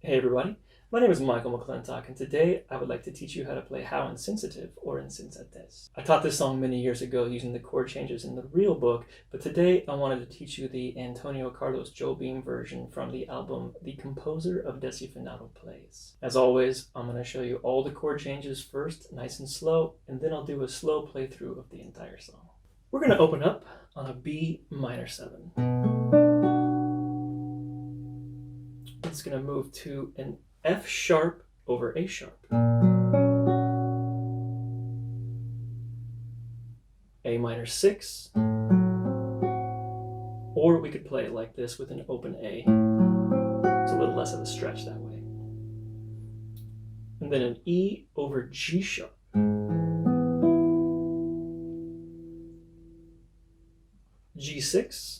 Hey everybody, my name is Michael McClintock, and today I would like to teach you how to play How Insensitive or Insensatez. I taught this song many years ago using the chord changes in the real book, but today I wanted to teach you the Antonio Carlos Jobim version from the album The Composer of Decifinato Plays. As always, I'm going to show you all the chord changes first, nice and slow, and then I'll do a slow playthrough of the entire song. We're going to open up on a B minor 7. It's going to move to an F sharp over A sharp. A minor 6. Or we could play it like this with an open A. It's a little less of a stretch that way. And then an E over G sharp. G6.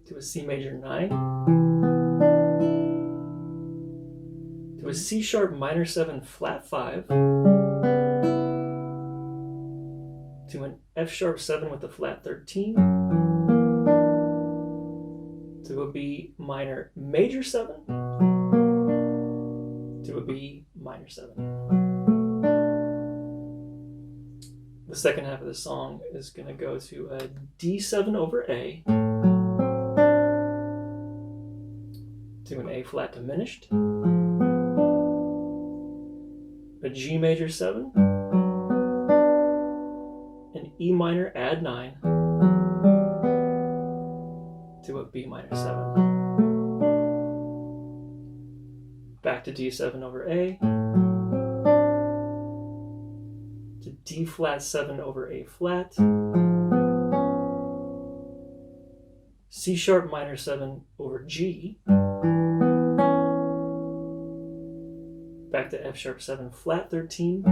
To a C major 9, to a C sharp minor 7 flat 5, to an F sharp 7 with a flat 13, to a B minor major 7, to a B minor 7. The second half of the song is going to go to a D7 over A, to an A flat diminished, a G major 7, an E minor add 9, to a B minor 7. Back to D7 over A, to D flat 7 over A flat, C sharp minor 7 over G, back to F sharp 7 flat 13,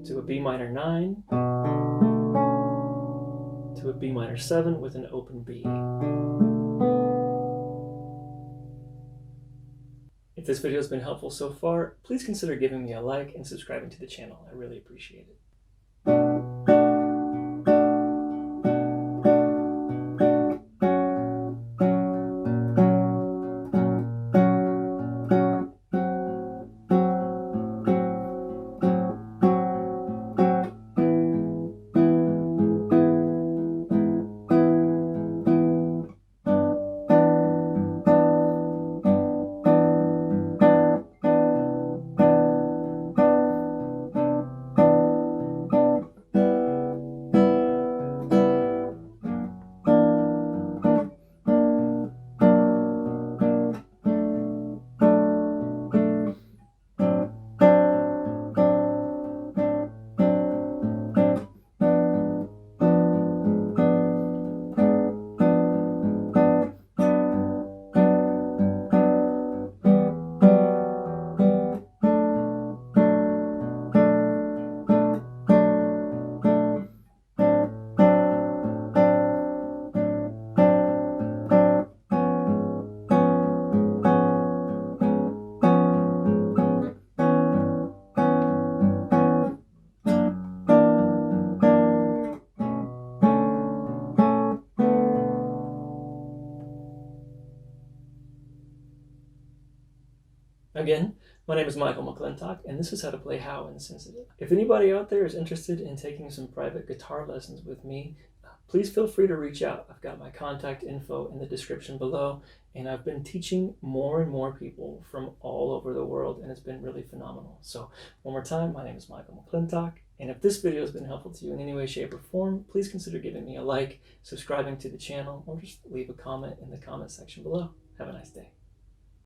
to a B minor 9, to a B minor 7 with an open B. If this video has been helpful so far, please consider giving me a like and subscribing to the channel. I really appreciate it. Again, my name is Michael McClintock, and this is how to play How Insensitive. If anybody out there is interested in taking some private guitar lessons with me, please feel free to reach out. I've got my contact info in the description below, and I've been teaching more and more people from all over the world, and it's been really phenomenal. So one more time, my name is Michael McClintock, and if this video has been helpful to you in any way, shape, or form, please consider giving me a like, subscribing to the channel, or just leave a comment in the comment section below. Have a nice day.